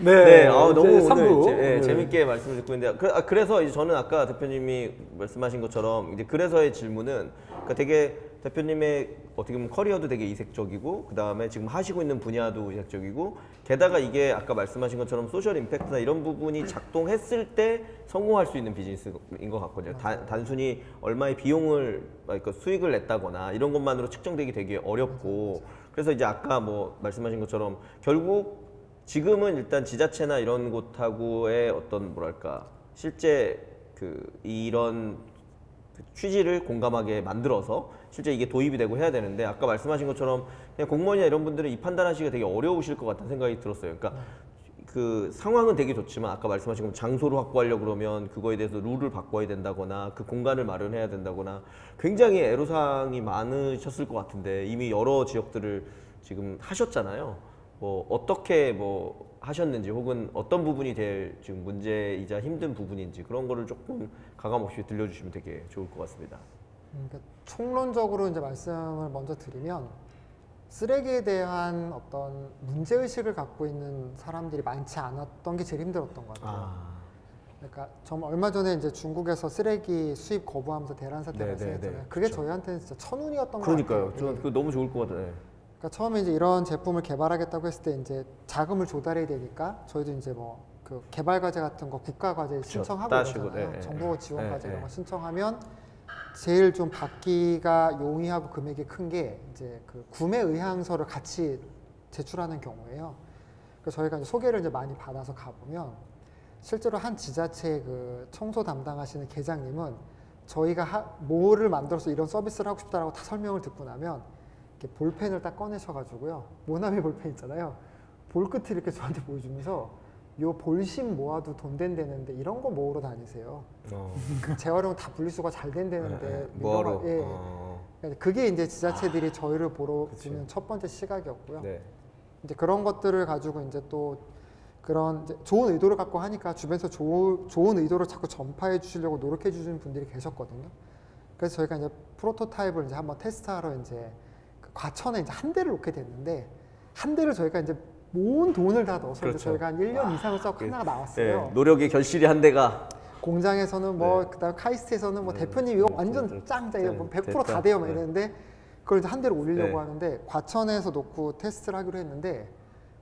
네, 너무 오늘 3부. 재밌게 말씀을 듣고 있는데 그래서 이제 저는 아까 대표님이 말씀하신 것처럼 이제 그래서의 질문은 그러니까 되게 대표님의 어떻게 보면 커리어도 되게 이색적이고 그 다음에 지금 하시고 있는 분야도 이색적이고 게다가 이게 아까 말씀하신 것처럼 소셜 임팩트나 이런 부분이 작동했을 때 성공할 수 있는 비즈니스인 것 같거든요. 단순히 얼마의 비용을 그러니까 수익을 냈다거나 이런 것만으로 측정되기 되게 어렵고 그래서 이제 아까 뭐 말씀하신 것처럼 결국 지금은 일단 지자체나 이런 곳하고의 어떤 뭐랄까 실제 이런 취지를 공감하게 만들어서 실제 이게 도입이 되고 해야 되는데 아까 말씀하신 것처럼 그냥 공무원이나 이런 분들은 이 판단하시기가 되게 어려우실 것 같다는 생각이 들었어요. 그러니까 그 상황은 되게 좋지만 아까 말씀하신 것처럼 장소를 확보하려고 그러면 그거에 대해서 룰을 바꿔야 된다거나 그 공간을 마련해야 된다거나 굉장히 애로사항이 많으셨을 것 같은데 이미 여러 지역들을 지금 하셨잖아요. 뭐 어떻게 뭐 하셨는지 혹은 어떤 부분이 제일 지금 문제이자 힘든 부분인지 그런 거를 조금 가감없이 들려주시면 되게 좋을 것 같습니다. 그러니까 총론적으로 이제 말씀을 먼저 드리면 쓰레기에 대한 어떤 문제의식을 갖고 있는 사람들이 많지 않았던 게 제일 힘들었던 것 같아요. 그러니까 정말 얼마 전에 이제 중국에서 쓰레기 수입 거부하면서 대란 사태가 발생했잖아요. 그게 그렇죠. 저희한테는 진짜 천운이었던 것 같아요. 그러니까요. 저 그거 너무 좋을 것 같아요. 그러니까 처음에 이제 이런 제품을 개발하겠다고 했을 때 이제 자금을 조달해야 되니까 저희도 이제 뭐 그 개발 과제 같은 거 국가 과제 그렇죠. 신청하고 그러잖아요. 정부 지원 과제 이런 거 신청하면 제일 좀 받기가 용이하고 금액이 큰 게 이제 그 구매 의향서를 같이 제출하는 경우예요. 그래서 저희가 이제 소개를 이제 많이 받아서 가보면 실제로 한 지자체 그 청소 담당하시는 계장님은 저희가 뭐를 만들어서 이런 서비스를 하고 싶다라고 다 설명을 듣고 나면 이렇게 볼펜을 딱 꺼내셔가지고요. 모나미 볼펜 있잖아요. 볼 끝을 이렇게 저한테 보여주면서 요 볼심 모아도 돈 된다는데 이런 거 모으러 다니세요. 재활용 다 분리수거 잘 된다는데 뭐하러? 그게 이제 지자체들이 저희를 보러 주는 첫 번째 시각이었고요. 이제 그런 것들을 가지고 이제 또 그런 이제 좋은 의도를 갖고 하니까 주변에서 좋은 의도를 자꾸 전파해 주시려고 노력해 주시는 분들이 계셨거든요. 그래서 저희가 이제 프로토타입을 이제 한번 테스트하러 이제 그 과천에 이제 한 대를 놓게 됐는데 한 대를 저희가 이제 온 돈을 다 넣어서 그렇죠. 저희가 한 1년 이상을 써서 하나가 나왔어요. 네, 노력의 결실이 한 대가 공장에서는 뭐 그다음 카이스트에서는 뭐 대표님 이거 완전 짱짜 이거 100% 다 돼요 막 이랬는데 그걸 이제 한 대를 올리려고 하는데 과천에서 놓고 테스트를 하기로 했는데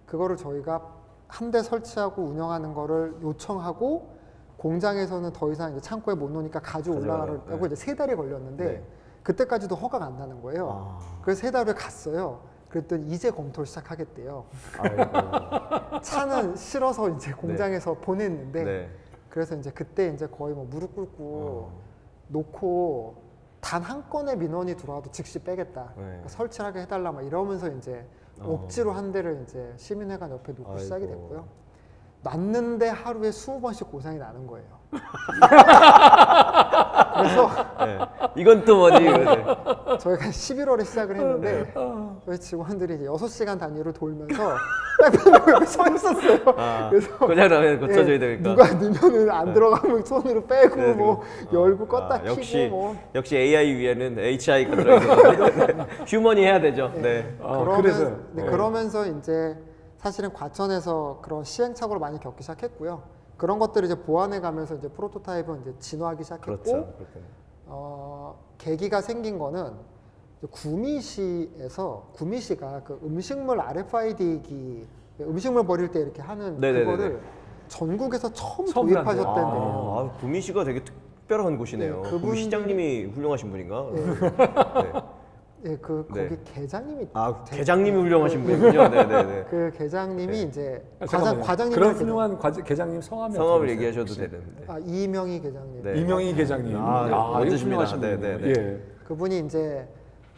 그거를 저희가 한 대 설치하고 운영하는 거를 요청하고 공장에서는 더 이상 이제 창고에 못 놓으니까 가지고 올라가려고 이제 3달이 걸렸는데 그때까지도 허가가 안 나는 거예요. 그래서 3달을 갔어요. 그랬더니 이제 검토를 시작하겠대요. 차는 실어서 이제 공장에서 보냈는데 그래서 이제 그때 이제 거의 뭐 무릎 꿇고 놓고 단 한 건의 민원이 들어와도 즉시 빼겠다. 설치를 하게 해달라 막 이러면서 이제 억지로 한 대를 이제 시민회관 옆에 놓고 시작이 됐고요. 놨는데 하루에 20번씩 고장이 나는 거예요. 그래서 이건 또 뭐지? 저희가 11월에 시작을 했는데 저희 직원들이 이제 6시간 단위로 돌면서 빽빽 옆에 서 있었어요. 그래서 고장나면 고쳐줘야 되니까 누가 넣으면은 안 들어가면 손으로 빼고 뭐 열고 껐다 켜고 뭐 역시 AI 위에는 HI가 들어있는 휴먼이 해야 되죠. 그러면서 이제 사실은 과천에서 그런 시행착오를 많이 겪기 시작했고요. 그런 것들을 이제 보완해 가면서 이제 프로토타입은 이제 진화하기 시작했고, 계기가 생긴 거는 구미시에서 구미시가 그 음식물 RFID기 음식물 버릴 때 이렇게 하는 그거를 전국에서 처음 도입하셨다는데요. 구미시가 되게 특별한 곳이네요. 구미 시장님이 훌륭하신 분인가? 거기 계장님이 계장님이 훌륭하신 분이군요. 그 계장님이 이제 과장님 그런 훌륭한 계장님 성함을 얘기하셔도 되는데. 이명희 계장님. 이명희 계장님. 훌륭하십니다. 그분이 이제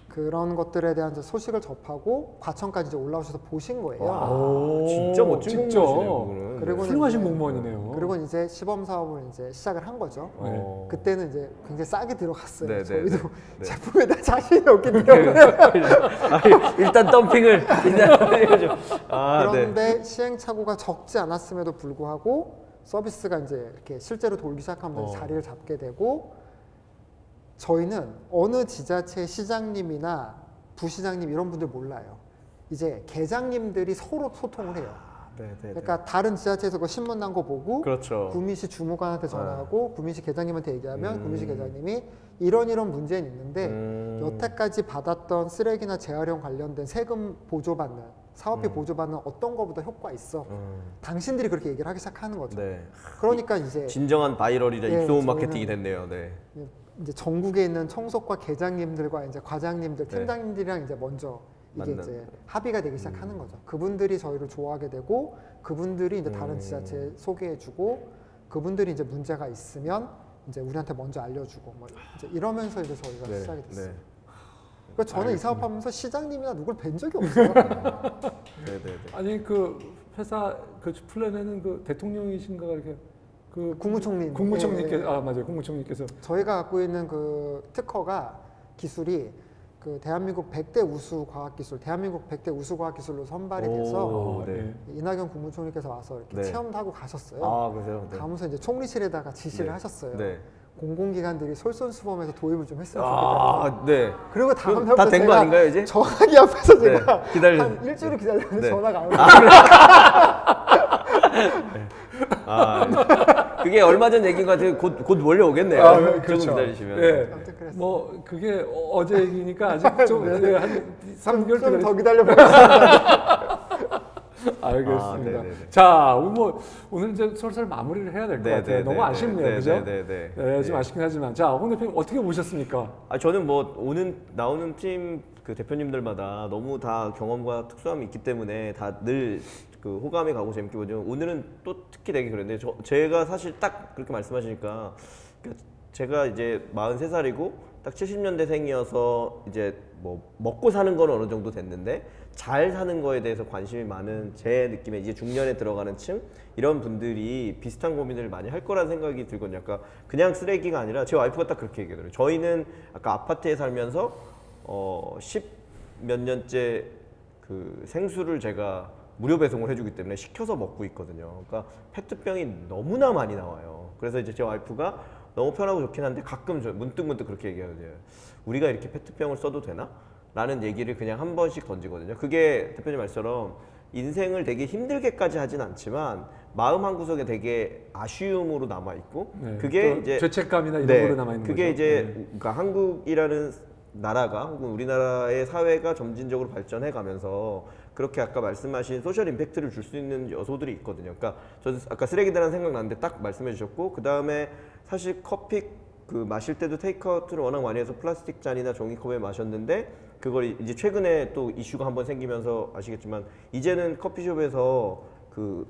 그런 것들에 대한 소식을 접하고 과천까지 이제 올라오셔서 보신 거예요. 진짜 멋진 공무원이시네요. 그리고 훌륭하신 공무원이네요. 그리고 이제 시범 사업을 이제 시작을 한 거죠. 그때는 이제 굉장히 싸게 들어갔어요. 저희도 제품에 대한 자신이 없기 때문에 일단 덤핑을 그런데 시행착오가 적지 않았음에도 불구하고 서비스가 이제 이렇게 실제로 돌기 시작하면서 자리를 잡게 되고. 저희는 어느 지자체 시장님이나 부시장님 이런 분들 몰라요. 이제 계장님들이 서로 소통을 해요. 그러니까 다른 지자체에서 그 신문 난 거 보고 그렇죠. 구미시 주무관한테 전화하고 구미시 계장님한테 얘기하면 구미시 계장님이 이런 문제는 있는데 여태까지 받았던 쓰레기나 재활용 관련된 세금 보조받는 사업비 보조받는 어떤 거보다 효과 있어. 당신들이 그렇게 얘기를 하기 시작하는 거죠. 네. 그러니까 이제 진정한 바이럴이자 입소문 저희는 마케팅이 됐네요. 네. 이제 전국에 있는 청소과 계장님들과 이제 과장님들, 네. 팀장님들이랑 이제 먼저 이게 만나는. 이제 합의가 되기 시작하는 거죠. 그분들이 저희를 좋아하게 되고 그분들이 이제 다른 지자체 소개해주고 그분들이 이제 문제가 있으면 이제 우리한테 먼저 알려주고 뭐 이제 이러면서 이제 저희가 네. 시작이 됐어요. 네. 그러니까 저는 알겠습니다. 이 사업하면서 시장님이나 누굴 뵌 적이 없어요. 네. 아니 그 회사 그 플랜에는 그 대통령이신가 이렇게 그 국무총리. 국무총리께서 예, 예. 아 맞아요 국무총리께서 저희가 갖고 있는 그 특허가 기술이 그 대한민국 100대 우수 과학기술, 대한민국 100대 우수 과학기술로 선발이 돼서 오, 네. 이낙연 국무총리께서 와서 이렇게 네. 체험도 하고 가셨어요. 아, 그러세요? 네. 가면서 이제 총리실에다가 지시를 네. 하셨어요. 네. 공공기관들이 솔선수범해서 도입을 좀 했으면 아, 네. 좋겠다. 그리고 다음 그럼 달부터 다 된 거 제가 아닌가요, 이제? 전화기 앞에서 네. 제가 기다려. 한 일주일 기다렸는데 네. 전화가 안 오고 아, 그게 얼마 전 얘기인 것 같아요. 곧 몰려오겠네요. 아, 조금 그렇죠. 기다리시면. 예. 아무튼 그랬어요. 뭐 그게 어제 얘기니까 아직 좀한 3개월 좀 더 기다리. 기다려보겠습니다. 알겠습니다. 아, 네네네. 자, 오늘 이제 슬슬 마무리를 해야 될 것 같아요. 네네네. 너무 아쉽네요, 그죠? 네네네. 네, 좀 아쉽긴 하지만 자, 홍 대표님 어떻게 보셨습니까? 아, 저는 뭐 나오는 팀 그 대표님들마다 너무 다 경험과 특수함이 있기 때문에 다 늘 그 호감이 가고 재밌게 보죠. 오늘은 또 특히 되게 그랬는데 제가 사실 딱 그렇게 말씀하시니까 제가 이제 43살이고 딱 70년대생이어서 이제 뭐 먹고 사는 건 어느 정도 됐는데 잘 사는 거에 대해서 관심이 많은 제 느낌에 이제 중년에 들어가는 층 이런 분들이 비슷한 고민을 많이 할 거라는 생각이 들거든요. 그냥 쓰레기가 아니라 제 와이프가 딱 그렇게 얘기하더라고요. 저희는 아까 아파트에 살면서 10 몇 년째 그 생수를 제가 무료 배송을 해주기 때문에 시켜서 먹고 있거든요. 그러니까 페트병이 너무나 많이 나와요. 그래서 이제 제 와이프가 너무 편하고 좋긴 한데 가끔 문득 그렇게 얘기하거든요. 우리가 이렇게 페트병을 써도 되나? 라는 얘기를 그냥 한 번씩 던지거든요. 그게 대표님 말처럼 인생을 되게 힘들게까지 하진 않지만 마음 한구석에 되게 아쉬움으로 남아있고 네, 그게 이제 죄책감이나 이런 거로 남아 있는 거죠. 그게 이제 그러니까 한국이라는 나라가 혹은 우리나라의 사회가 점진적으로 발전해 가면서 그렇게 아까 말씀하신 소셜 임팩트를 줄 수 있는 요소들이 있거든요. 그러니까 저도 아까 쓰레기대란 생각나는데 딱 말씀해 주셨고 그 다음에 사실 커피 그 마실 때도 테이크아웃을 워낙 많이 해서 플라스틱 잔이나 종이컵에 마셨는데 그걸 이제 최근에 또 이슈가 한번 생기면서 아시겠지만 이제는 커피숍에서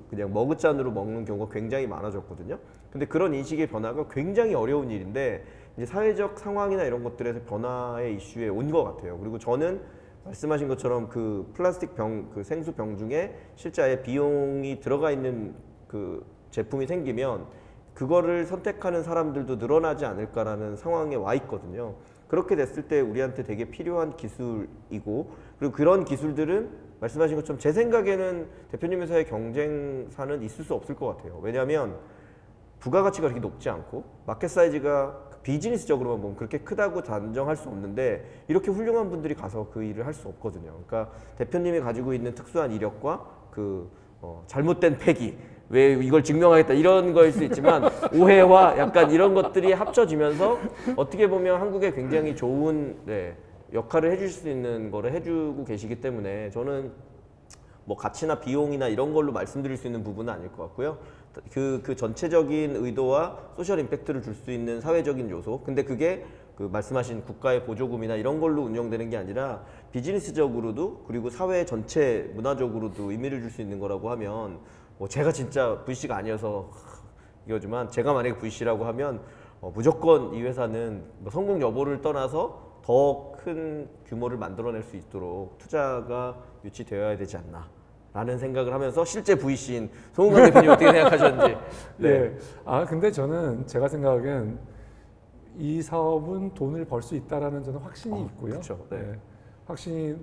그냥 머그잔으로 먹는 경우가 굉장히 많아졌거든요. 근데 그런 인식의 변화가 굉장히 어려운 일인데 이제 사회적 상황이나 이런 것들에서 변화의 이슈에 온 것 같아요. 그리고 저는 말씀하신 것처럼 그 플라스틱 병, 그 생수 병 중에 실제 아예 비용이 들어가 있는 그 제품이 생기면 그거를 선택하는 사람들도 늘어나지 않을까라는 상황에 와 있거든요. 그렇게 됐을 때 우리한테 되게 필요한 기술이고 그리고 그런 기술들은 말씀하신 것처럼 제 생각에는 대표님 회사의 경쟁사는 있을 수 없을 것 같아요. 왜냐하면 부가가치가 그렇게 높지 않고 마켓 사이즈가 비즈니스적으로만 보면 그렇게 크다고 단정할 수 없는데 이렇게 훌륭한 분들이 가서 그 일을 할 수 없거든요. 그러니까 대표님이 가지고 있는 특수한 이력과 잘못된 패기 왜 이걸 증명하겠다 이런 거일 수 있지만 오해와 약간 이런 것들이 합쳐지면서 어떻게 보면 한국에 굉장히 좋은 역할을 해줄 수 있는 거를 해주고 계시기 때문에 저는 뭐 가치나 비용이나 이런 걸로 말씀드릴 수 있는 부분은 아닐 것 같고요. 그 전체적인 의도와 소셜 임팩트를 줄 수 있는 사회적인 요소. 근데 그게 그 말씀하신 국가의 보조금이나 이런 걸로 운영되는 게 아니라 비즈니스적으로도 그리고 사회 전체 문화적으로도 의미를 줄 수 있는 거라고 하면 뭐 제가 진짜 VC가 아니어서 이거지만 제가 만약에 VC라고 하면 무조건 이 회사는 뭐 성공 여부를 떠나서 더 큰 규모를 만들어낼 수 있도록 투자가 유치되어야 되지 않나 라는 생각을 하면서 실제 VC인 송은강 대표님 어떻게 생각하셨는지. 네. 아 근데 저는 제가 생각엔 이 사업은 돈을 벌 수 있다라는 저는 확신이 있고요. 그렇죠. 네. 확신이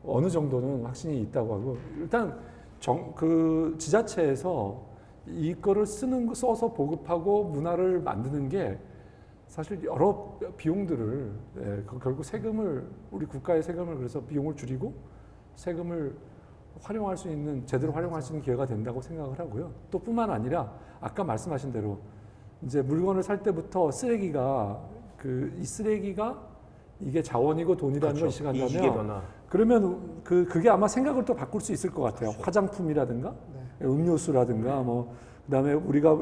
어느 정도는 확신이 있다고 하고 일단 그 지자체에서 이거를 써서 보급하고 문화를 만드는 게 사실 여러 비용들을 결국 세금을 우리 국가의 세금을 그래서 비용을 줄이고 세금을 활용할 수 있는 제대로 활용할 수 있는 기회가 된다고 생각을 하고요. 또 뿐만 아니라 아까 말씀하신 대로 이제 물건을 살 때부터 쓰레기가 이 쓰레기가 이게 자원이고 돈이라는 그렇죠. 걸 인식한다면 이식의 변화. 그러면 그게 아마 생각을 또 바꿀 수 있을 것 같아요. 그렇죠. 화장품이라든가 음료수라든가 뭐 그다음에 우리가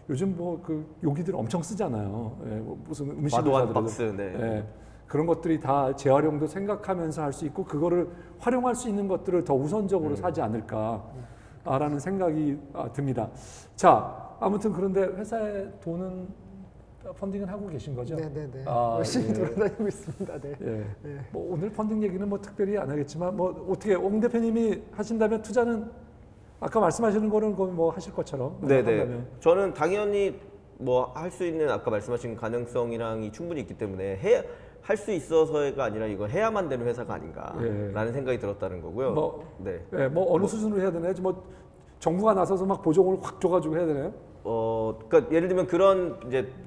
요즘 뭐 용기들 엄청 쓰잖아요. 예, 뭐 무슨 음식을 마도한 사더라도. 박스. 네. 예, 그런 것들이 다 재활용도 생각하면서 할 수 있고 그거를 활용할 수 있는 것들을 더 우선적으로 사지 않을까라는 생각이 듭니다. 자, 아무튼 그런데 회사에 돈은 펀딩은 하고 계신 거죠? 네네네. 아, 열심히 예. 돌아다니고 있습니다. 네. 예. 네. 뭐 오늘 펀딩 얘기는 뭐 특별히 안 하겠지만 뭐 어떻게 옹 대표님이 하신다면 투자는 아까 말씀하시는 거는 뭐 하실 것처럼 네네. 한다면. 저는 당연히 뭐 할 수 있는 아까 말씀하신 가능성이랑이 충분히 있기 때문에 할 수 있어서가 아니라 이건 해야만 되는 회사가 아닌가라는 예. 생각이 들었다는 거고요. 뭐, 네. 예, 뭐 어느 수준으로 해야 되나요? 뭐 정부가 나서서 막 보조금을 확 줘가지고 해야 되나요? 그러니까 예를 들면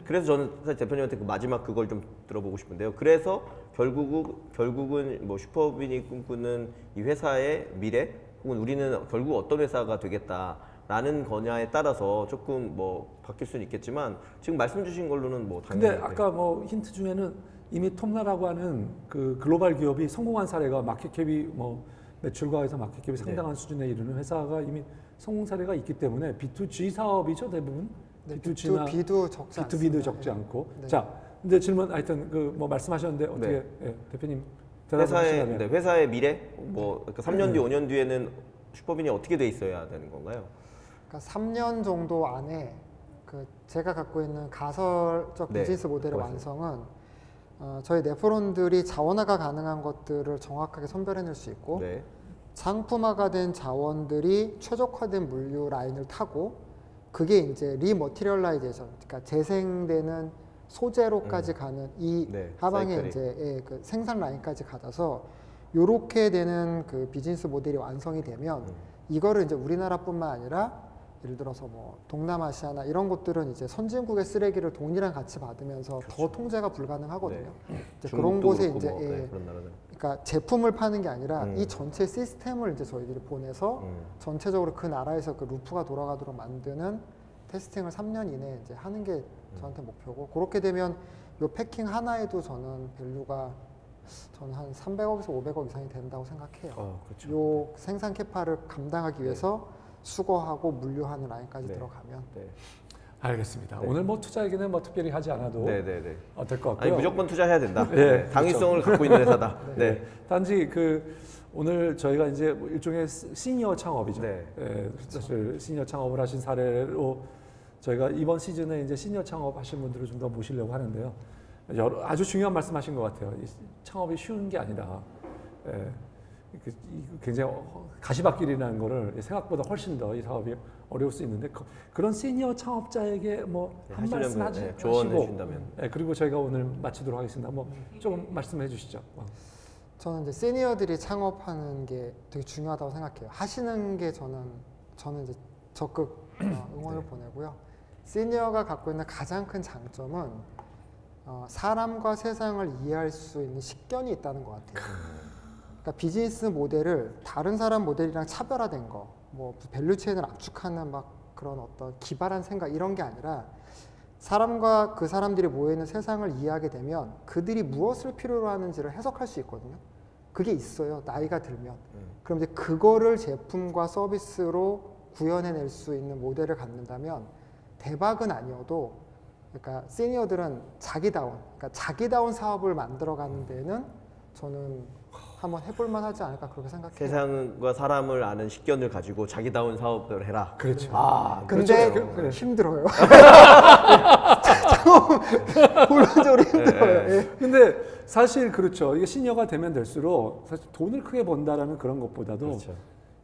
그래서 저는 사실 대표님한테 그 마지막 그걸 좀 들어보고 싶은데요. 그래서 결국은 뭐 슈퍼빈이 꿈꾸는 이 회사의 미래 혹은 우리는 결국 어떤 회사가 되겠다라는 거냐에 따라서 조금 뭐 바뀔 수는 있겠지만 지금 말씀 주신 걸로는 뭐 당연히. 근데 아까 뭐 힌트 중에는 이미 톱나라고 하는 그 글로벌 기업이 성공한 사례가 마켓캡이 뭐 매출과 해서 마켓캡이 상당한 수준에 이르는 회사가 이미 성공 사례가 있기 때문에 B2G 사업이죠 대부분. 네, B2G나 B2B도 적지 B2B도 않습니다. 적지 않고. 네. 자, 이제 질문 하여튼 뭐 말씀하셨는데 어떻게 네. 예, 대표님 대답하시면 회사의 미래 뭐 그러니까 3년 뒤, 5년 뒤에는 슈퍼빈이 어떻게 돼 있어야 되는 건가요? 그러니까 3년 정도 안에 제가 갖고 있는 가설적 네, 비즈니스 모델의 고맙습니다. 완성은 저희 네프론들이 자원화가 가능한 것들을 정확하게 선별해낼 수 있고 네. 상품화가 된 자원들이 최적화된 물류 라인을 타고 그게 이제 리머티리얼라이제이션, 그러니까 재생되는 소재로까지 가는 이 네, 하방에 사이클이. 이제 그 생산 라인까지 가져서 요렇게 되는 그 비즈니스 모델이 완성이 되면 이거를 이제 우리나라뿐만 아니라 예를 들어서 뭐 동남아시아나 이런 곳들은 이제 선진국의 쓰레기를 돈이랑 같이 받으면서 더 통제가 불가능하거든요. 이제 그런 중국도 곳에 그렇고 이제 뭐, 네, 그런 나라는. 그러니까 제품을 파는 게 아니라 이 전체 시스템을 이제 저희들이 보내서 전체적으로 그 나라에서 그 루프가 돌아가도록 만드는 테스팅을 3년 이내에 이제 하는 게 저한테 목표고 그렇게 되면 요 패킹 하나에도 저는 밸류가 저는 한 300억에서 500억 이상이 된다고 생각해요. 그렇죠. 요 생산 캐파를 감당하기 위해서 수거하고 물류하는 라인까지 네. 들어가면 네. 알겠습니다. 네. 오늘 뭐 투자 얘기는 뭐 특별히 하지 않아도 네. 될 것 같고요. 아니 무조건 투자해야 된다. 네, 당위성을 갖고 있는 회사다. 네. 단지 오늘 저희가 이제 뭐 일종의 시니어 창업이죠. 네. 사실 시니어 창업을 하신 사례로 저희가 이번 시즌에 이제 시니어 창업 하신 분들을 좀 더 모시려고 하는데요. 아주 중요한 말씀하신 것 같아요. 이 창업이 쉬운 게 아니다. 굉장히 가시밭길이라는 거를 생각보다 훨씬 더 이 사업이 어려울 수 있는데 그런 시니어 창업자에게 뭐 한 말씀 하시고 조언해 주신다면. 그리고 저희가 오늘 마치도록 하겠습니다. 뭐 좀 말씀해 주시죠. 저는 이제 시니어들이 창업하는 게 되게 중요하다고 생각해요. 하시는 게 저는 이제 적극 응원을 보내고요. 시니어가 갖고 있는 가장 큰 장점은 사람과 세상을 이해할 수 있는 식견이 있다는 것 같아요. 그러니까 비즈니스 모델을 다른 사람 모델이랑 차별화된 거, 뭐 밸류체인을 압축하는 막 그런 어떤 기발한 생각 이런 게 아니라 사람과 그 사람들이 모여있는 세상을 이해하게 되면 그들이 무엇을 필요로 하는지를 해석할 수 있거든요. 그게 있어요. 나이가 들면. 그럼 이제 그거를 제품과 서비스로 구현해낼 수 있는 모델을 갖는다면 대박은 아니어도 그러니까 시니어들은 그러니까 자기다운 사업을 만들어가는 데는 저는 한번 해볼만 하지 않을까 그렇게 생각해요. 세상과 사람을 아는 식견을 가지고 자기다운 사업을 해라. 그렇죠. 근데 그렇죠. 힘들어요. 본론적으로 힘들어요. 예. 근데 사실 그렇죠. 이게 시니어가 되면 될수록 사실 돈을 크게 번다라는 그런 것보다도 그렇죠.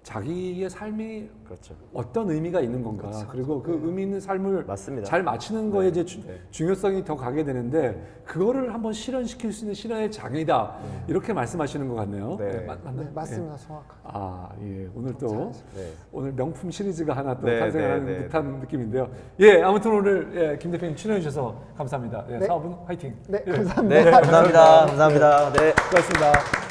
자기의 삶이 그렇죠. 어떤 의미가 있는 건가 그리고 그 의미 있는 삶을 맞습니다. 잘 맞추는 거에 이제 네. 중요성이 더 가게 되는데 그거를 한번 실현시킬 수 있는 실현의 장이다 이렇게 말씀하시는 것 같네요. 네. 맞나요? 네, 맞습니다. 정확하게. 예, 오늘 또 네. 오늘 명품 시리즈가 하나 또 네, 탄생하는 네, 네. 듯한 느낌인데요. 예, 아무튼 오늘 김 대표님 출연해 주셔서 감사합니다. 예, 네. 사업은 화이팅. 네, 예. 감사합니다. 네, 감사합니다. 감사합니다. 네. 고맙습니다.